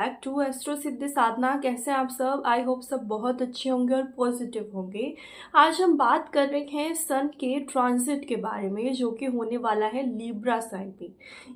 Back to astro सिद्धि साधना। कैसे हैं आप सब? आई होप सब बहुत अच्छे होंगे और पॉजिटिव होंगे। आज हम बात कर रहे हैं सन के ट्रांजिट के बारे में, जो कि होने वाला है लिब्रा साइन पे।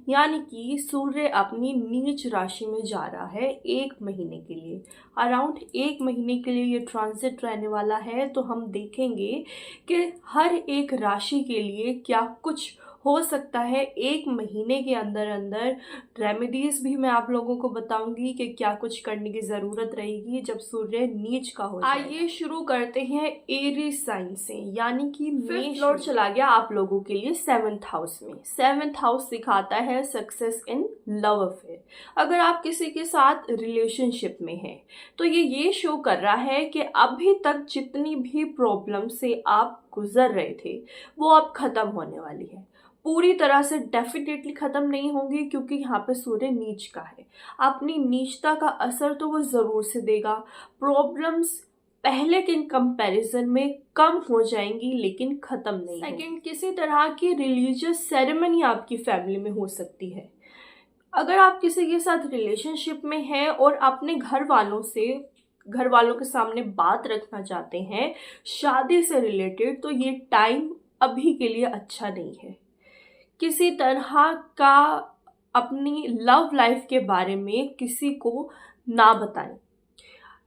यानी कि सूर्य अपनी नीच राशि में जा रहा है 1 महीने के लिए। अराउंड 1 महीने के लिए ये ट्रांजिट रहने वाला है। तो हम देखेंगे कि हर एक राशि के लिए क्या कुछ हो सकता है 1 महीने के अंदर अंदर। रेमेडीज भी मैं आप लोगों को बताऊंगी कि क्या कुछ करने की ज़रूरत रहेगी जब सूर्य नीच का हो जाएगा। आइए शुरू करते हैं एरीज साइन से, यानी कि फिफ्थ लॉर्ड चला गया आप लोगों के लिए 7th हाउस में। 7th हाउस सिखाता है सक्सेस इन लव अफेयर। अगर आप किसी के साथ रिलेशनशिप में हैं तो ये शो कर रहा है कि अभी तक जितनी भी प्रॉब्लम से आप गुजर रहे थे वो अब खत्म होने वाली है। पूरी तरह से डेफिनेटली ख़त्म नहीं होंगी, क्योंकि यहाँ पे सूर्य नीच का है। अपनी नीचता का असर तो वो ज़रूर से देगा। प्रॉब्लम्स पहले के कंपैरिजन में कम हो जाएंगी, लेकिन ख़त्म नहीं। सेकंड, किसी तरह की रिलीजियस सेरेमनी आपकी फैमिली में हो सकती है। अगर आप किसी के साथ रिलेशनशिप में हैं और अपने घर वालों के सामने बात रखना चाहते हैं शादी से रिलेटेड, तो ये टाइम अभी के लिए अच्छा नहीं है। किसी तरह का अपनी लव लाइफ के बारे में किसी को ना बताएं।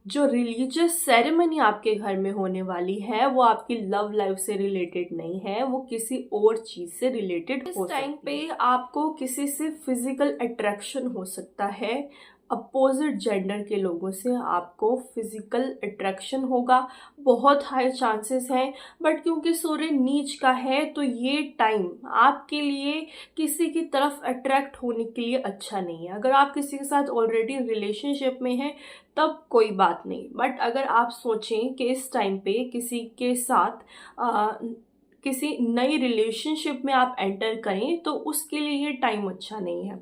जो रिलीजियस सेरेमनी आपके घर में होने वाली है वो आपकी लव लाइफ से रिलेटेड नहीं है, वो किसी और चीज से रिलेटेड हो सकती है। इस टाइम पे आपको किसी से फिजिकल अट्रैक्शन हो सकता है। अपोजिट जेंडर के लोगों से आपको फिजिकल अट्रैक्शन होगा, बहुत हाई चांसेस हैं। बट क्योंकि सूर्य नीच का है तो ये टाइम आपके लिए किसी की तरफ अट्रैक्ट होने के लिए अच्छा नहीं है। अगर आप किसी के साथ ऑलरेडी रिलेशनशिप में हैं तब कोई बात नहीं, बट अगर आप सोचें कि इस टाइम पे किसी के साथ किसी नई रिलेशनशिप में आप एंटर करें तो उसके लिए ये टाइम अच्छा नहीं है,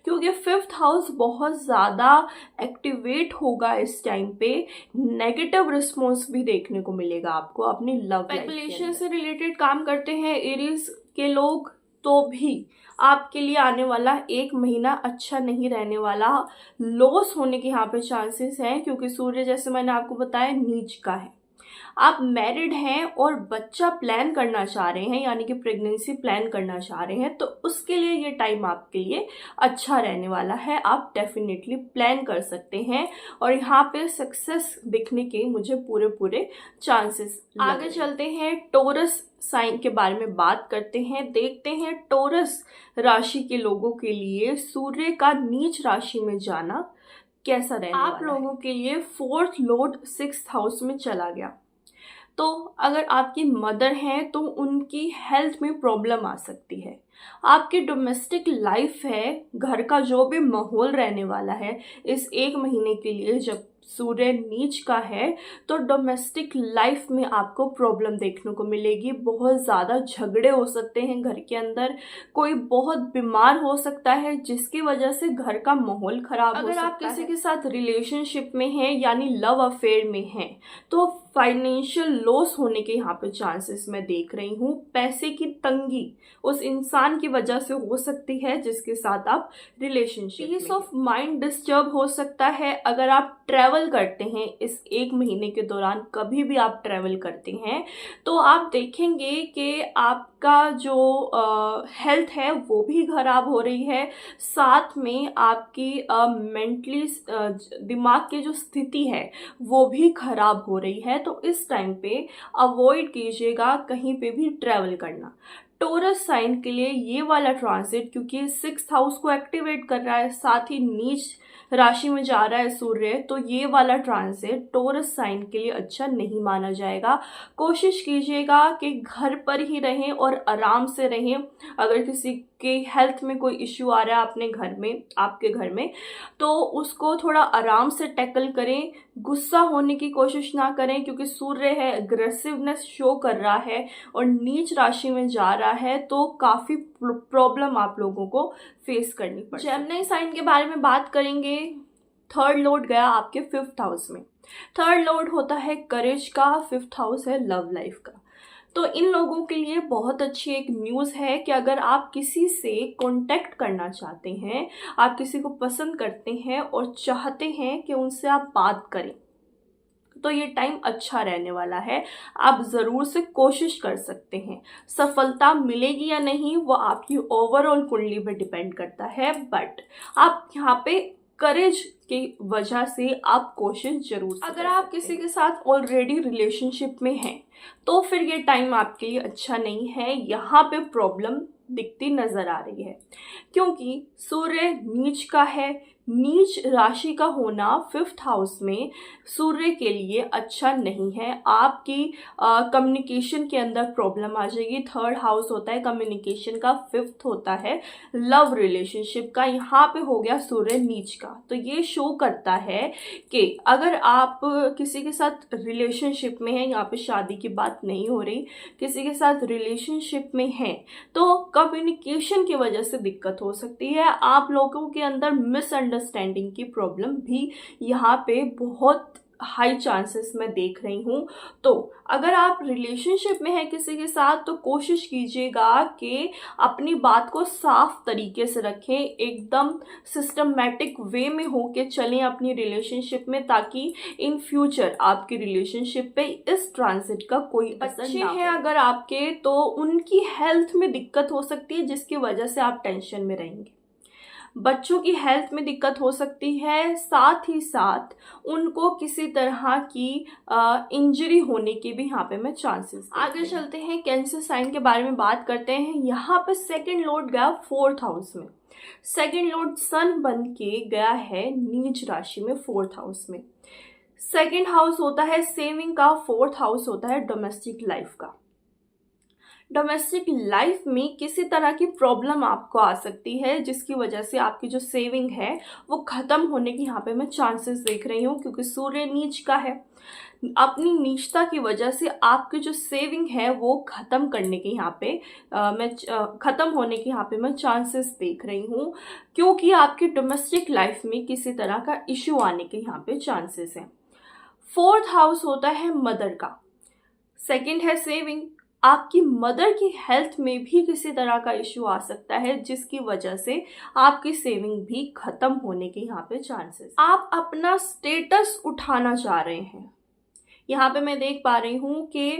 क्योंकि 5th हाउस बहुत ज़्यादा एक्टिवेट होगा इस टाइम पे। नेगेटिव रिस्पॉन्स भी देखने को मिलेगा आपको अपनी लव स्पेकुलेशन से रिलेटेड काम करते हैं एरीज के लोग, तो भी आपके लिए आने वाला 1 महीना अच्छा नहीं रहने वाला। लॉस होने के यहाँ पे चांसेस हैं, क्योंकि सूर्य जैसे मैंने आपको बताया नीच का है। आप मैरिड हैं और बच्चा प्लान करना चाह रहे हैं, यानी कि प्रेगनेंसी प्लान करना चाह रहे हैं, तो उसके लिए ये टाइम आपके लिए अच्छा रहने वाला है। आप डेफिनेटली प्लान कर सकते हैं और यहाँ पे सक्सेस दिखने के मुझे पूरे चांसेस। आगे चलते हैं, टोरस साइन के बारे में बात करते हैं। देखते हैं टोरस राशि के लोगों के लिए सूर्य का नीच राशि में जाना कैसा रहने वाला है। आप लोगों के लिए 4th लॉर्ड 6th हाउस में चला गया, तो अगर आपकी मदर हैं तो उनकी हेल्थ में प्रॉब्लम आ सकती है। आपकी डोमेस्टिक लाइफ है, घर का जो भी माहौल रहने वाला है इस 1 महीने के लिए जब सूर्य नीच का है, तो डोमेस्टिक लाइफ में आपको प्रॉब्लम देखने को मिलेगी। बहुत ज़्यादा झगड़े हो सकते हैं घर के अंदर, कोई बहुत बीमार हो सकता है जिसकी वजह से घर का माहौल खराब हो सकता है। अगर आप किसी के साथ रिलेशनशिप में हैं यानी लव अफेयर में हैं, तो फाइनेंशियल लॉस होने के यहाँ पे चांसेस मैं देख रही हूँ। पैसे की तंगी उस इंसान की वजह से हो सकती है जिसके साथ आप रिलेशनशिप में। पीस ऑफ माइंड डिस्टर्ब हो सकता है अगर आप ट्रैवल करते हैं इस 1 महीने के दौरान। कभी भी आप ट्रैवल करते हैं तो आप देखेंगे कि आपका जो हेल्थ है वो भी खराब हो रही है, साथ में आपकी मेंटली दिमाग की जो स्थिति है वो भी खराब हो रही है। तो इस टाइम पे अवॉइड कीजिएगा कहीं पे भी ट्रैवल करना। टोरस साइन के लिए ये वाला ट्रांजिट, क्योंकि 6th हाउस को एक्टिवेट कर रहा है, साथ ही नीच राशि में जा रहा है सूर्य, तो ये वाला ट्रांजिट टोरस साइन के लिए अच्छा नहीं माना जाएगा। कोशिश कीजिएगा कि घर पर ही रहें और आराम से रहें। अगर किसी के हेल्थ में कोई इश्यू आ रहा है अपने घर में, आपके घर में, तो उसको थोड़ा आराम से टैकल करें। गुस्सा होने की कोशिश ना करें, क्योंकि सूर्य है अग्रेसिवनेस शो कर रहा है और नीच राशि में जा रहा है, तो काफ़ी प्रॉब्लम आप लोगों को फेस करनी पड़ेगी। जेमिनी साइन के बारे में बात करेंगे। 3rd लॉर्ड गया आपके 5th हाउस में। 3rd लॉर्ड होता है करेज का, 5th हाउस है लव लाइफ का। तो इन लोगों के लिए बहुत अच्छी एक न्यूज़ है कि अगर आप किसी से कांटेक्ट करना चाहते हैं, आप किसी को पसंद करते हैं और चाहते हैं कि उनसे आप बात करें, तो ये टाइम अच्छा रहने वाला है। आप ज़रूर से कोशिश कर सकते हैं। सफलता मिलेगी या नहीं वो आपकी ओवरऑल कुंडली पे डिपेंड करता है, बट आप यहाँ पे करेज की वजह से आप कोशिश जरूर से अगर आप किसी के साथ ऑलरेडी रिलेशनशिप में हैं तो फिर ये टाइम आपके लिए अच्छा नहीं है। यहाँ पे प्रॉब्लम दिखती नजर आ रही है क्योंकि सूर्य नीच का है। नीच राशि का होना 5th हाउस में सूर्य के लिए अच्छा नहीं है। आपकी कम्युनिकेशन के अंदर प्रॉब्लम आ जाएगी। 3rd हाउस होता है कम्युनिकेशन का, 5th होता है लव रिलेशनशिप का। यहाँ पे हो गया सूर्य नीच का, तो ये शो करता है कि अगर आप किसी के साथ रिलेशनशिप में हैं, यहाँ पे शादी की बात नहीं हो रही, किसी के साथ रिलेशनशिप में हैं तो कम्युनिकेशन की वजह से दिक्कत हो सकती है। आप लोगों के अंदर मिसअंडरस्टैंडिंग की प्रॉब्लम भी यहाँ पे बहुत हाई चांसेस मैं देख रही हूँ। तो अगर आप रिलेशनशिप में हैं किसी के साथ तो कोशिश कीजिएगा कि अपनी बात को साफ तरीके से रखें, एकदम सिस्टमैटिक वे में हो के चलें अपनी रिलेशनशिप में, ताकि इन फ्यूचर आपकी रिलेशनशिप पे इस ट्रांजिट का कोई असर ना है। अगर आपके तो उनकी हेल्थ में दिक्कत हो सकती है जिसकी वजह से आप टेंशन में रहेंगे। बच्चों की हेल्थ में दिक्कत हो सकती है, साथ ही साथ उनको किसी तरह की इंजरी होने के भी यहाँ पे मैं चांसेस। आगे चलते हैं, कैंसर साइन के बारे में बात करते हैं। यहाँ पे 2nd लॉर्ड गया 4th हाउस में। 2nd लॉर्ड सन बन के गया है नीच राशि में 4th हाउस में। 2nd हाउस होता है सेविंग का, 4th हाउस होता है डोमेस्टिक लाइफ का। डोमेस्टिक लाइफ में किसी तरह की प्रॉब्लम आपको आ सकती है जिसकी वजह से आपकी जो सेविंग है वो ख़त्म होने की यहाँ पे मैं चांसेस देख रही हूँ, क्योंकि सूर्य नीच का है। अपनी नीचता की वजह से आपकी जो सेविंग है वो ख़त्म करने के यहाँ पे ख़त्म होने के यहाँ पे मैं चांसेस देख रही हूँ, क्योंकि आपकी डोमेस्टिक लाइफ में किसी तरह का इशू आने के यहाँ पे चांसेस हैं। 4th हाउस होता है मदर का, 2nd है सेविंग। आपकी मदर की हेल्थ में भी किसी तरह का इशू आ सकता है जिसकी वजह से आपकी सेविंग भी खत्म होने के यहाँ पे चांसेस। आप अपना स्टेटस उठाना चाह रहे हैं। यहाँ पे मैं देख पा रही हूँ कि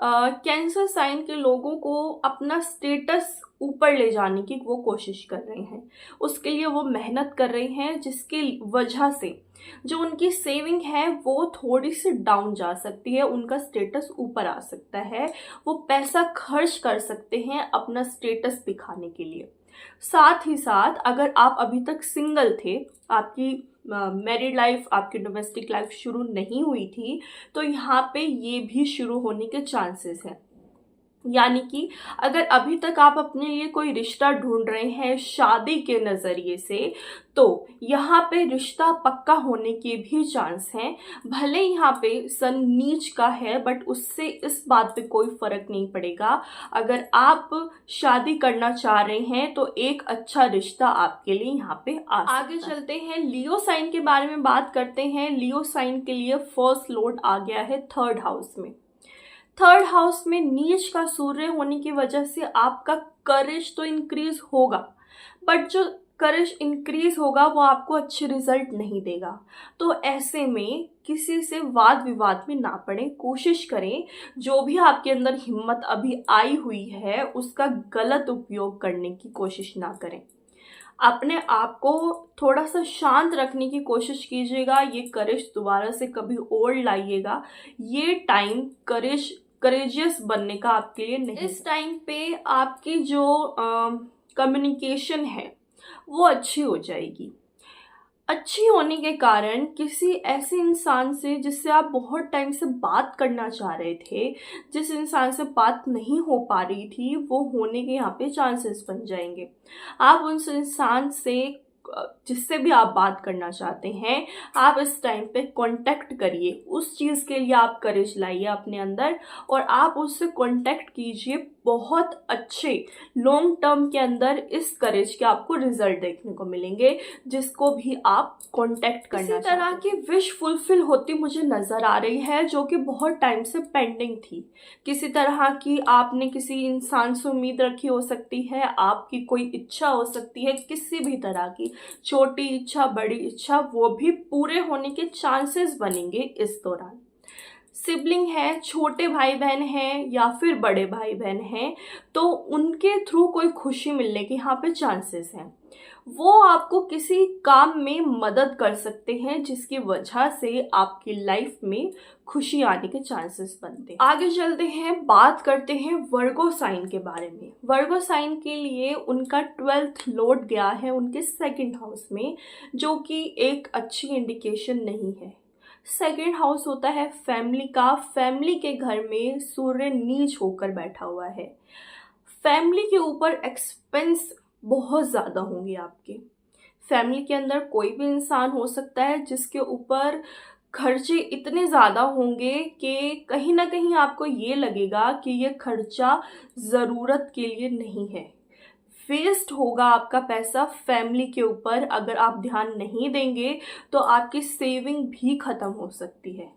कैंसर साइन के लोगों को अपना स्टेटस ऊपर ले जाने की वो कोशिश कर रहे हैं, उसके लिए वो मेहनत कर रहे हैं, जिसकी वजह से जो उनकी सेविंग है वो थोड़ी सी डाउन जा सकती है, उनका स्टेटस ऊपर आ सकता है। वो पैसा खर्च कर सकते हैं अपना स्टेटस दिखाने के लिए। साथ ही साथ अगर आप अभी तक सिंगल थे, आपकी मैरिड लाइफ, आपकी डोमेस्टिक लाइफ शुरू नहीं हुई थी, तो यहाँ पे ये भी शुरू होने के चांसेस हैं। यानी कि अगर अभी तक आप अपने लिए कोई रिश्ता ढूंढ रहे हैं शादी के नज़रिए से, तो यहाँ पे रिश्ता पक्का होने के भी चांस हैं। भले यहाँ पे सन नीच का है, बट उससे इस बात पे कोई फर्क नहीं पड़ेगा। अगर आप शादी करना चाह रहे हैं तो एक अच्छा रिश्ता आपके लिए यहाँ पे आगे चलते हैं, लियो साइन के बारे में बात करते हैं। लियो साइन के लिए 1st लॉर्ड आ गया है 3rd हाउस में। 3rd हाउस में नीच का सूर्य होने की वजह से आपका करेज तो इंक्रीज होगा, बट जो करेज इंक्रीज होगा वो आपको अच्छे रिजल्ट नहीं देगा। तो ऐसे में किसी से वाद विवाद में ना पड़े। कोशिश करें जो भी आपके अंदर हिम्मत अभी आई हुई है उसका गलत उपयोग करने की कोशिश ना करें। अपने आप को थोड़ा सा शांत रखने की कोशिश कीजिएगा। ये करेज दोबारा से कभी और लाइएगा। ये टाइम करेजियस बनने का आपके लिए नहीं। इस टाइम पे आपकी जो कम्युनिकेशन है वो अच्छी हो जाएगी। अच्छी होने के कारण किसी ऐसे इंसान से जिससे आप बहुत टाइम से बात करना चाह रहे थे, जिस इंसान से बात नहीं हो पा रही थी, वो होने के यहाँ पे चांसेस बन जाएंगे। आप उस इंसान से जिससे भी आप बात करना चाहते हैं, आप इस टाइम पे कांटेक्ट करिए। उस चीज़ के लिए आप करेज लाइए अपने अंदर और आप उससे कांटेक्ट कीजिए बहुत अच्छे लॉन्ग टर्म के अंदर इस करेज के आपको रिजल्ट देखने को मिलेंगे, जिसको भी आप कांटेक्ट करना चाहते हैं। इसी तरह की विश फुलफिल होती मुझे नजर आ रही है, जो कि बहुत टाइम से पेंडिंग थी। किसी तरह की आपने किसी इंसान से उम्मीद रखी हो सकती है, आपकी कोई इच्छा हो सकती है, किसी भी तरह की छोटी इच्छा बड़ी इच्छा, वो भी पूरे होने के चांसेस बनेंगे इस दौरान। सिबलिंग है, छोटे भाई बहन हैं या फिर बड़े भाई बहन हैं, तो उनके थ्रू कोई खुशी मिलने के यहाँ पे चांसेस हैं। वो आपको किसी काम में मदद कर सकते हैं, जिसकी वजह से आपकी लाइफ में खुशी आने के चांसेस बनते हैं। आगे चलते हैं, बात करते हैं वर्गो साइन के बारे में। वर्गो साइन के लिए उनका 12th लॉर्ड गया है उनके 2nd हाउस में, जो कि एक अच्छी इंडिकेशन नहीं है। 2nd हाउस होता है फैमिली का। फैमिली के घर में सूर्य नीच होकर बैठा हुआ है। फैमिली के ऊपर एक्सपेंस बहुत ज़्यादा होंगे आपके। फैमिली के अंदर कोई भी इंसान हो सकता है जिसके ऊपर खर्चे इतने ज़्यादा होंगे कि कहीं ना कहीं आपको ये लगेगा कि ये खर्चा ज़रूरत के लिए नहीं है। वेस्ट होगा आपका पैसा फैमिली के ऊपर। अगर आप ध्यान नहीं देंगे तो आपकी सेविंग भी ख़त्म हो सकती है।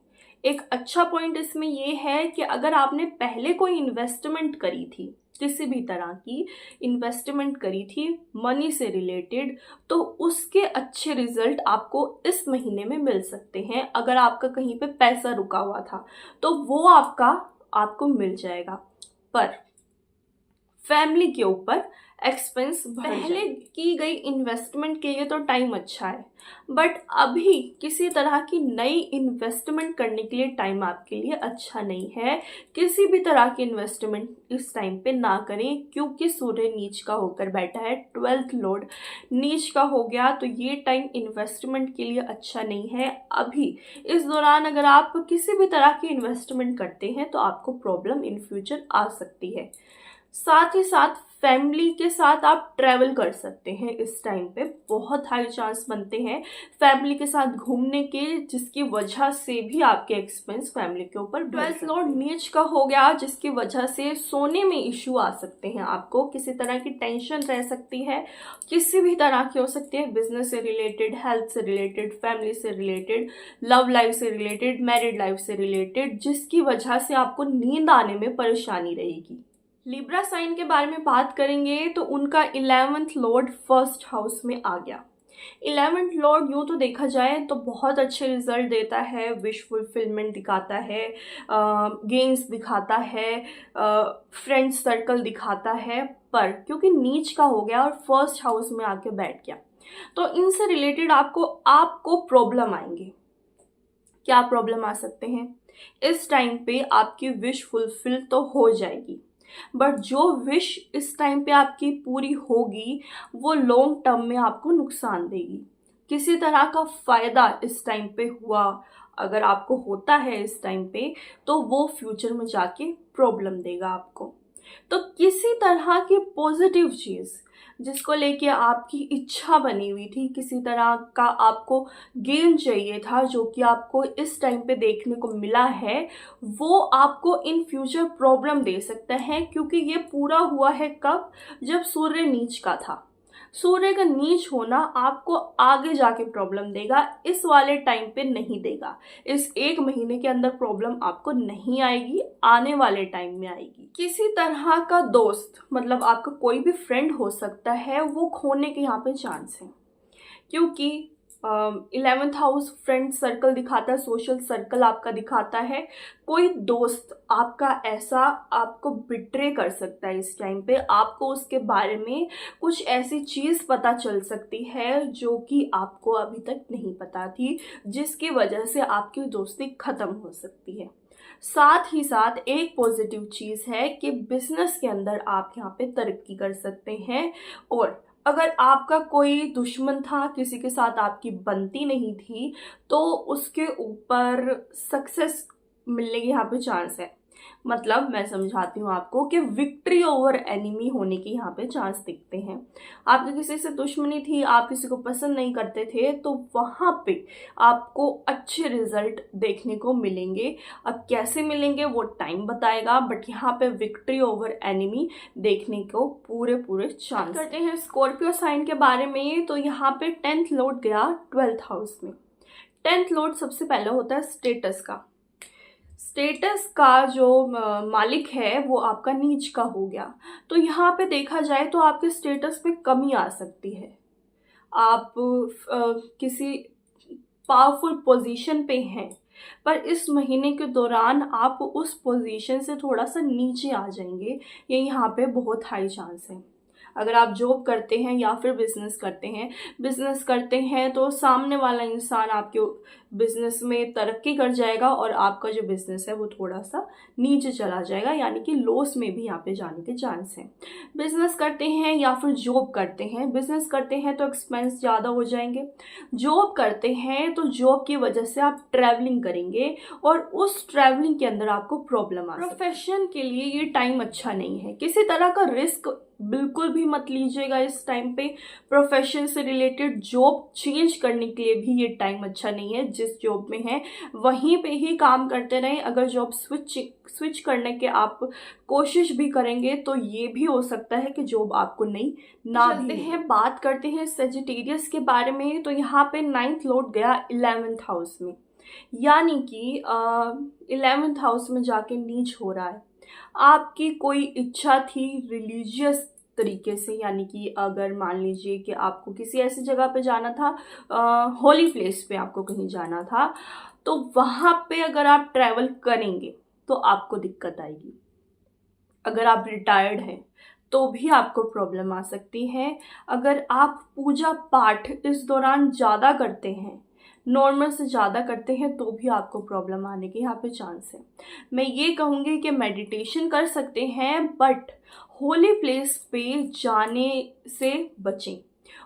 एक अच्छा पॉइंट इसमें ये है कि अगर आपने पहले कोई इन्वेस्टमेंट करी थी, किसी भी तरह की इन्वेस्टमेंट करी थी मनी से रिलेटेड, तो उसके अच्छे रिजल्ट आपको इस महीने में मिल सकते हैं। अगर आपका कहीं पे पैसा रुका हुआ था तो वो आपको मिल जाएगा। पर फैमिली के ऊपर एक्सपेंस पहले की गई इन्वेस्टमेंट के लिए तो टाइम अच्छा है, बट अभी किसी तरह की नई इन्वेस्टमेंट करने के लिए टाइम आपके लिए अच्छा नहीं है। किसी भी तरह की इन्वेस्टमेंट इस टाइम पे ना करें, क्योंकि सूर्य नीच का होकर बैठा है। 12th लॉर्ड नीच का हो गया, तो ये टाइम इन्वेस्टमेंट के लिए अच्छा नहीं है। अभी इस दौरान अगर आप किसी भी तरह की इन्वेस्टमेंट करते हैं तो आपको प्रॉब्लम इन फ्यूचर आ सकती है। साथ ही साथ फैमिली के साथ आप ट्रैवल कर सकते हैं इस टाइम पे। बहुत हाई चांस बनते हैं फैमिली के साथ घूमने के, जिसकी वजह से भी आपके एक्सपेंस फैमिली के ऊपर। 12th लॉर्ड नीच का हो गया, जिसकी वजह से सोने में इशू आ सकते हैं। आपको किसी तरह की टेंशन रह सकती है, किसी भी तरह की हो सकती है, बिजनेस से रिलेटेड, हेल्थ से रिलेटेड, फैमिली से रिलेटेड, लव लाइफ से रिलेटेड, मैरिड लाइफ से रिलेटेड, जिसकी वजह से आपको नींद आने में परेशानी रहेगी। लिब्रा साइन के बारे में बात करेंगे तो उनका 11th लॉर्ड 1st हाउस में आ गया। 11th लॉर्ड यूँ तो देखा जाए तो बहुत अच्छे रिजल्ट देता है, विश फुलफिलमेंट दिखाता है, गेन्स दिखाता है, फ्रेंड सर्कल दिखाता है। पर क्योंकि नीच का हो गया और 1st हाउस में आके बैठ गया, तो इनसे रिलेटेड आपको प्रॉब्लम आएंगे। क्या प्रॉब्लम आ सकते हैं? इस टाइम पे आपकी विश फुलफिल तो हो जाएगी, बट जो विश इस टाइम पे आपकी पूरी होगी वो लॉन्ग टर्म में आपको नुकसान देगी। किसी तरह का फ़ायदा इस टाइम पे हुआ अगर आपको होता है इस टाइम पे, तो वो फ्यूचर में जाके प्रॉब्लम देगा आपको। तो किसी तरह की पॉजिटिव चीज़ जिसको लेके आपकी इच्छा बनी हुई थी, किसी तरह का आपको गेन चाहिए था, जो कि आपको इस टाइम पे देखने को मिला है, वो आपको इन फ्यूचर प्रॉब्लम दे सकता है। क्योंकि ये पूरा हुआ है कब? जब सूर्य नीच का था। सूर्य का नीच होना आपको आगे जाके प्रॉब्लम देगा, इस वाले टाइम पे नहीं देगा। इस 1 महीने के अंदर प्रॉब्लम आपको नहीं आएगी, आने वाले टाइम में आएगी। किसी तरह का दोस्त, मतलब आपका कोई भी फ्रेंड हो सकता है, वो खोने के यहाँ पे चांस है। क्योंकि 11th हाउस फ्रेंड सर्कल दिखाता है, सोशल सर्कल आपका दिखाता है। कोई दोस्त आपका ऐसा आपको बिट्रे कर सकता है इस टाइम पे। आपको उसके बारे में कुछ ऐसी चीज़ पता चल सकती है जो कि आपको अभी तक नहीं पता थी, जिसकी वजह से आपकी दोस्ती ख़त्म हो सकती है। साथ ही साथ एक पॉजिटिव चीज़ है कि बिजनेस के अंदर आप यहाँ पे तरक्की कर सकते हैं। और अगर आपका कोई दुश्मन था, किसी के साथ आपकी बनती नहीं थी, तो उसके ऊपर सक्सेस मिलने के यहाँ पे चांस है। मतलब मैं समझाती हूँ आपको कि विक्ट्री ओवर एनिमी होने के यहाँ पे चांस दिखते हैं। आपकी किसी से दुश्मनी थी, आप किसी को पसंद नहीं करते थे, तो वहाँ पे आपको अच्छे रिजल्ट देखने को मिलेंगे। अब कैसे मिलेंगे वो टाइम बताएगा, बट यहाँ पे विक्ट्री ओवर एनिमी देखने को पूरे पूरे चांस करते हैं। स्कॉर्पियो साइन के बारे में तो यहाँ पे 10th लॉर्ड गया 12th हाउस में। 10th लॉर्ड सबसे पहले होता है स्टेटस का। स्टेटस का जो मालिक है वो आपका नीच का हो गया, तो यहाँ पे देखा जाए तो आपके स्टेटस में कमी आ सकती है। आप किसी पावरफुल पोजीशन पे हैं, पर इस महीने के दौरान आप उस पोजीशन से थोड़ा सा नीचे आ जाएंगे, ये यहाँ पे बहुत हाई चांस है। अगर आप जॉब करते हैं या फिर बिजनेस करते हैं तो सामने वाला इंसान आपके बिजनेस में तरक्की कर जाएगा और आपका जो बिजनेस है वो थोड़ा सा नीचे चला जाएगा, यानी कि लॉस में भी यहाँ पे जाने के चांस हैं। बिजनेस करते हैं या फिर जॉब करते हैं, बिजनेस करते हैं तो एक्सपेंस ज़्यादा हो जाएंगे, जॉब करते हैं तो जॉब की वजह से आप ट्रैवलिंग करेंगे और उस ट्रैवलिंग के अंदर आपको प्रॉब्लम आ सकती है। प्रोफेशन के लिए ये टाइम अच्छा नहीं है, किसी तरह का रिस्क बिल्कुल भी मत लीजिएगा इस टाइम पे। प्रोफेशन से रिलेटेड जॉब चेंज करने के लिए भी ये टाइम अच्छा नहीं है। जिस जॉब में है वहीं पे ही काम करते रहें। अगर जॉब स्विच करने के आप कोशिश भी करेंगे तो ये भी हो सकता है कि जॉब आपको नहीं ना भी है। बात करते हैं सेजिटेरियस के बारे में, तो यहाँ पे 9th लॉर्ड गया 11th हाउस में, यानी कि 11th हाउस में जाके नीच हो रहा है। आपकी कोई इच्छा थी रिलीजियस तरीके से, यानी कि अगर मान लीजिए कि आपको किसी ऐसी जगह पे जाना था, होली प्लेस पे आपको कहीं जाना था, तो वहाँ पे अगर आप ट्रैवल करेंगे तो आपको दिक्कत आएगी। अगर आप रिटायर्ड हैं तो भी आपको प्रॉब्लम आ सकती है। अगर आप पूजा पाठ इस दौरान ज़्यादा करते हैं, नॉर्मल से ज़्यादा करते हैं, तो भी आपको प्रॉब्लम आने के यहाँ पे चांस है। मैं ये कहूँगी कि मेडिटेशन कर सकते हैं, बट होली प्लेस पे जाने से बचें,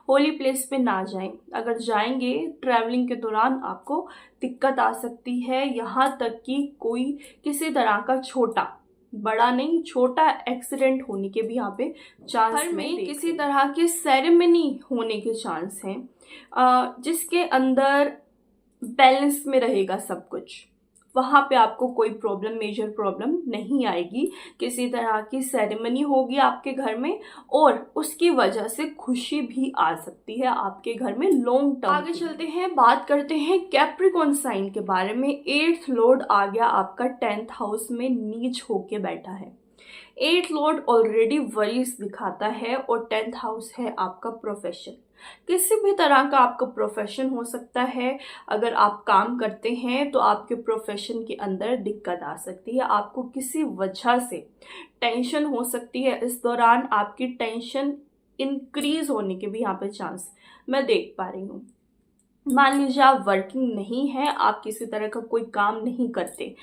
होली प्लेस पे ना जाएं। अगर जाएंगे ट्रैवलिंग के दौरान आपको दिक्कत आ सकती है, यहाँ तक कि कोई किसी तरह का छोटा, बड़ा नहीं छोटा एक्सीडेंट होने के भी यहाँ पे चांस में किसी तरह की सेरेमनी होने के चांस हैं, जिसके अंदर बैलेंस में रहेगा सब कुछ। वहाँ पे आपको कोई प्रॉब्लम, मेजर प्रॉब्लम नहीं आएगी। किसी तरह की सेरेमनी होगी आपके घर में और उसकी वजह से खुशी भी आ सकती है आपके घर में लॉन्ग टर्म। आगे चलते हैं, बात करते हैं कैप्रिकॉर्न साइन के बारे में। 8th लॉर्ड आ गया आपका 10th हाउस में, नीच होके बैठा है। 8th लॉर्ड ऑलरेडी वरीज दिखाता है और 10th हाउस है आपका प्रोफेशन। किसी भी तरह का आपका प्रोफेशन हो सकता है। अगर आप काम करते हैं तो आपके प्रोफेशन के अंदर दिक्कत आ सकती है, आपको किसी वजह से टेंशन हो सकती है। इस दौरान आपकी टेंशन इंक्रीज होने के भी यहाँ पे चांस मैं देख पा रही हूँ। मान लीजिए आप वर्किंग नहीं है, आप किसी तरह का कोई काम नहीं करते,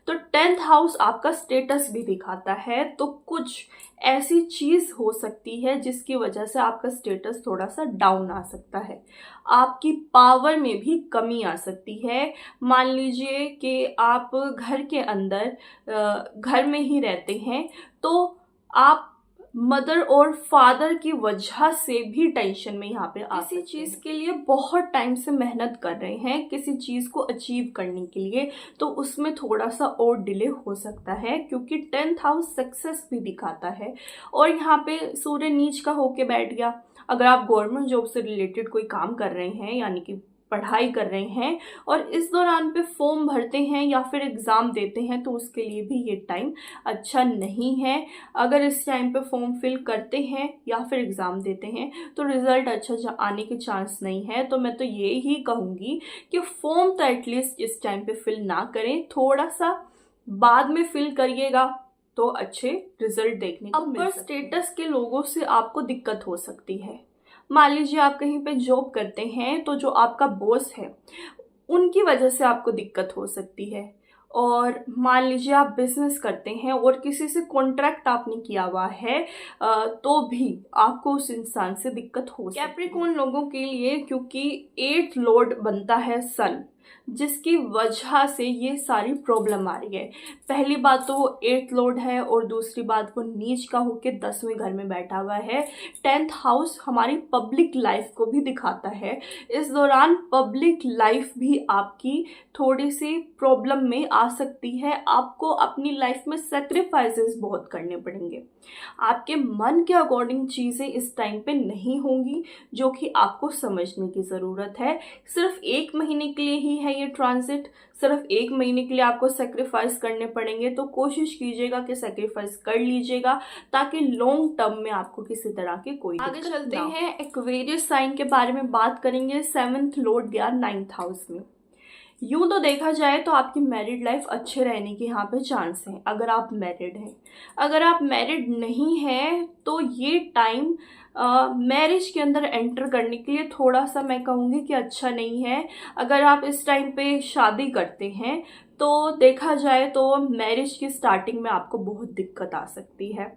तो 10th हाउस आपका स्टेटस भी दिखाता है, तो कुछ ऐसी चीज़ हो सकती है जिसकी वजह से आपका स्टेटस थोड़ा सा डाउन आ सकता है। आपकी पावर में भी कमी आ सकती है। मान लीजिए कि आप घर के अंदर घर में ही रहते हैं, तो आप मदर और फादर की वजह से भी टेंशन में यहाँ पे किसी चीज़ के लिए बहुत टाइम से मेहनत कर रहे हैं, किसी चीज़ को अचीव करने के लिए, तो उसमें थोड़ा सा और डिले हो सकता है, क्योंकि 10th हाउस सक्सेस भी दिखाता है और यहाँ पे सूर्य नीच का होके बैठ गया। अगर आप गवर्नमेंट जॉब से रिलेटेड कोई काम कर रहे हैं, यानी कि पढ़ाई कर रहे हैं और इस दौरान पे फॉर्म भरते हैं या फिर एग्ज़ाम देते हैं, तो उसके लिए भी ये टाइम अच्छा नहीं है। अगर इस टाइम पे फॉर्म फिल करते हैं या फिर एग्ज़ाम देते हैं तो रिज़ल्ट अच्छा आने के चांस नहीं है। तो मैं तो ये ही कहूँगी कि फॉर्म तो एटलीस्ट इस टाइम पे फिल ना करें, थोड़ा सा बाद में फिल करिएगा तो अच्छे रिजल्ट देखने को मिल सकते हैं। अपर स्टेटस के लोगों से आपको दिक्कत हो सकती है। मान लीजिए आप कहीं पे जॉब करते हैं, तो जो आपका बॉस है उनकी वजह से आपको दिक्कत हो सकती है। और मान लीजिए आप बिजनेस करते हैं और किसी से कॉन्ट्रैक्ट आपने किया हुआ है, तो भी आपको उस इंसान से दिक्कत हो सकती है। कैप्रिकॉर्न लोगों के लिए, क्योंकि 8th लॉर्ड बनता है सन, जिसकी वजह से ये सारी प्रॉब्लम आ रही है। पहली बात तो वो 8th लॉर्ड है और दूसरी बात वो नीच का होके 10वें घर में बैठा हुआ है। 10th हाउस हमारी पब्लिक लाइफ को भी दिखाता है। इस दौरान पब्लिक लाइफ भी आपकी थोड़ी सी प्रॉब्लम में आ सकती है। आपको अपनी लाइफ में सेक्रीफाइसेस बहुत करने पड़ेंगे। आपके मन के अकॉर्डिंग चीज़ें इस टाइम पे नहीं होंगी, जो कि आपको समझने की ज़रूरत है। सिर्फ 1 महीने के लिए ही है ये ट्रांजिट, सिर्फ 1 महीने के लिए आपको सेक्रीफाइस करने पड़ेंगे, तो कोशिश कीजिएगा कि सेक्रीफाइस कर लीजिएगा ताकि लॉन्ग टर्म में आपको किसी तरह की कोई आगे चलते हैं एक्वेरियस साइन के बारे में बात करेंगे। 7th लॉर्ड गया 9th हाउस में। यूं तो देखा जाए तो आपकी मैरिड लाइफ अच्छे रहने के यहाँ पे चांस हैं अगर आप मैरिड हैं। अगर आप मैरिड नहीं हैं तो ये टाइम मैरिज के अंदर एंटर करने के लिए थोड़ा सा मैं कहूँगी कि अच्छा नहीं है। अगर आप इस टाइम पे शादी करते हैं तो देखा जाए तो मैरिज की स्टार्टिंग में आपको बहुत दिक्कत आ सकती है।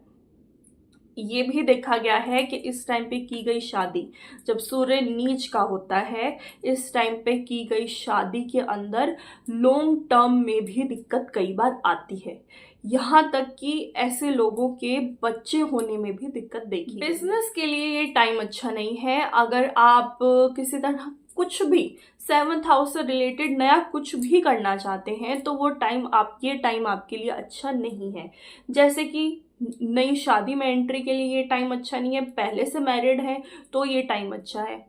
ये भी देखा गया है कि इस टाइम पे की गई शादी, जब सूर्य नीच का होता है, इस टाइम पे की गई शादी के अंदर लॉन्ग टर्म में भी दिक्कत कई बार आती है। यहाँ तक कि ऐसे लोगों के बच्चे होने में भी दिक्कत देखी। बिजनेस के लिए ये टाइम अच्छा नहीं है। अगर आप किसी तरह कुछ भी 7th हाउस से रिलेटेड नया कुछ भी करना चाहते हैं तो वो टाइम ये टाइम आपके लिए अच्छा नहीं है। जैसे कि नई शादी में एंट्री के लिए ये टाइम अच्छा नहीं है। पहले से मैरिड है तो ये टाइम अच्छा है।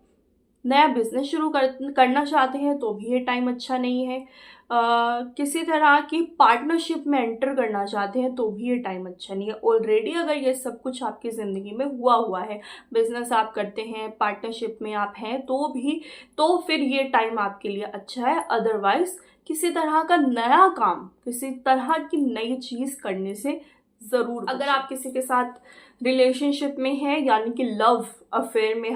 नया बिजनेस शुरू करना चाहते हैं तो भी ये टाइम अच्छा नहीं है। किसी तरह की पार्टनरशिप में एंटर करना चाहते हैं तो भी ये टाइम अच्छा नहीं है। ऑलरेडी अगर ये सब कुछ आपकी ज़िंदगी में हुआ है, बिजनेस आप करते हैं, पार्टनरशिप में आप हैं तो फिर ये टाइम आपके लिए अच्छा है। अदरवाइज किसी तरह का नया काम, किसी तरह की नई चीज़ करने से ज़रूर। अगर आप किसी के साथ रिलेशनशिप में हैं, यानी कि लव अफेयर में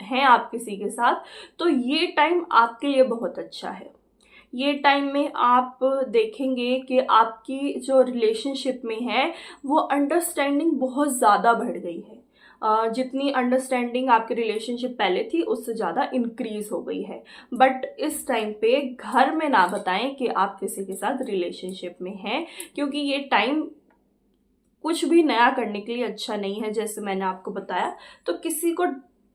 हैं आप किसी के साथ, तो ये टाइम आपके लिए बहुत अच्छा है। ये टाइम में आप देखेंगे कि आपकी जो रिलेशनशिप में है वो अंडरस्टैंडिंग बहुत ज़्यादा बढ़ गई है। जितनी अंडरस्टैंडिंग आपकी रिलेशनशिप पहले थी उससे ज़्यादा इंक्रीज हो गई है। बट इस टाइम पे घर में ना बताएं कि आप किसी के साथ रिलेशनशिप में हैं, क्योंकि ये टाइम कुछ भी नया करने के लिए अच्छा नहीं है। जैसे मैंने आपको बताया, तो किसी को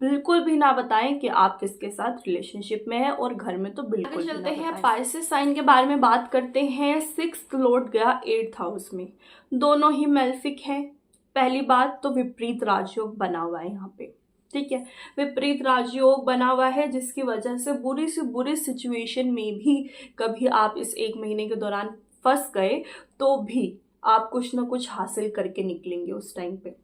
बिल्कुल भी ना बताएं कि आप किसके साथ रिलेशनशिप में हैं, और घर में तो बिल्कुल चलते हैं पाइसेस साइन के बारे में बात करते हैं। 6th लॉर्ड गया 8th हाउस में। दोनों ही मेल्फिक हैं। पहली बात तो विपरीत राजयोग बना हुआ है यहाँ पे, ठीक है। विपरीत राजयोग बना हुआ है जिसकी वजह से बुरी से बुरी सिचुएशन में भी कभी आप इस 1 महीने के दौरान फंस गए तो भी आप कुछ ना कुछ हासिल करके निकलेंगे। उस टाइम पे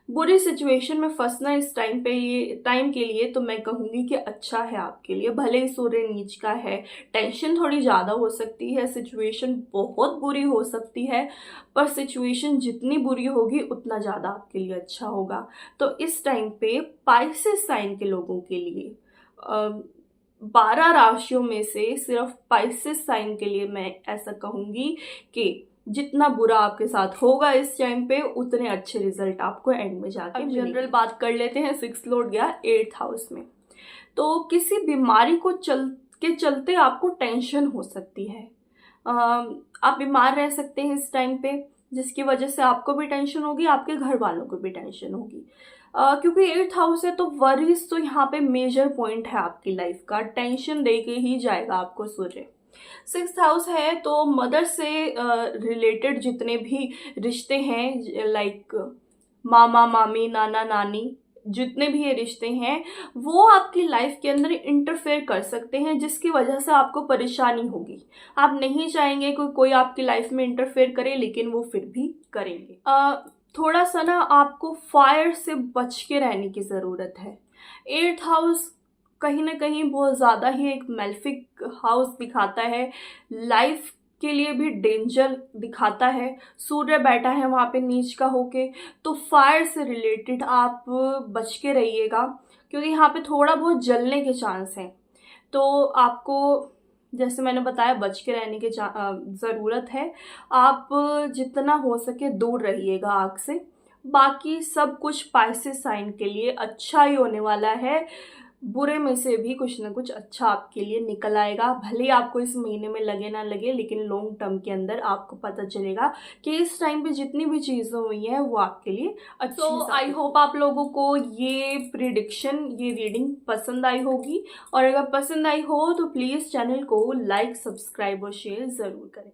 बुरी सिचुएशन में फंसना इस टाइम पे, ये टाइम के लिए तो मैं कहूँगी कि अच्छा है आपके लिए। भले ही सूर्य नीच का है, टेंशन थोड़ी ज़्यादा हो सकती है, सिचुएशन बहुत बुरी हो सकती है, पर सिचुएशन जितनी बुरी होगी उतना ज़्यादा आपके लिए अच्छा होगा। तो इस टाइम पे पाइसेस साइन के लोगों के लिए 12 राशियों में से सिर्फ पाइसेस साइन के लिए मैं ऐसा कहूँगी कि जितना बुरा आपके साथ होगा इस टाइम पे, उतने अच्छे रिजल्ट आपको एंड में जाके मिलेंगे। जनरल बात कर लेते हैं। 6th लॉर्ड गया 8th हाउस में। तो किसी बीमारी को चलते आपको टेंशन हो सकती है। आप बीमार रह सकते हैं इस टाइम पे, जिसकी वजह से आपको भी टेंशन होगी, आपके घर वालों को भी टेंशन होगी। क्योंकि 8th हाउस है तो वरीज तो यहाँ पे मेजर पॉइंट है आपकी लाइफ का। टेंशन दे के ही जाएगा आपको सूर्य। 6th हाउस है तो मदर से रिलेटेड जितने भी रिश्ते हैं, लाइक मामा मामी नाना नानी, जितने भी ये रिश्ते हैं वो आपकी लाइफ के अंदर इंटरफेयर कर सकते हैं, जिसकी वजह से आपको परेशानी होगी। आप नहीं चाहेंगे कोई आपकी लाइफ में इंटरफेयर करे, लेकिन वो फिर भी करेंगे। थोड़ा सा ना आपको फायर से बच के रहने की ज़रूरत है। 8th हाउस कहीं ना कहीं बहुत ज़्यादा ही एक मेल्फिक हाउस दिखाता है, लाइफ के लिए भी डेंजर दिखाता है। सूर्य बैठा है वहाँ पे नीच का होके, तो फायर से रिलेटेड आप बच के रहिएगा, क्योंकि यहाँ पे थोड़ा बहुत जलने के चांस हैं। तो आपको, जैसे मैंने बताया, बच के रहने की ज़रूरत है। आप जितना हो सके दूर रहिएगा आग से। बाकी सब कुछ पाइसेस साइन के लिए अच्छा ही होने वाला है। बुरे में से भी कुछ ना कुछ अच्छा आपके लिए निकल आएगा। भले ही आपको इस महीने में लगे ना लगे, लेकिन लॉन्ग टर्म के अंदर आपको पता चलेगा कि इस टाइम पे जितनी भी चीज़ें हुई हैं वो आपके लिए अच्छी। तो आई होप आप लोगों को ये प्रिडिक्शन, ये रीडिंग पसंद आई होगी, और अगर पसंद आई हो तो प्लीज़ चैनल को लाइक, सब्सक्राइब और शेयर ज़रूर करें।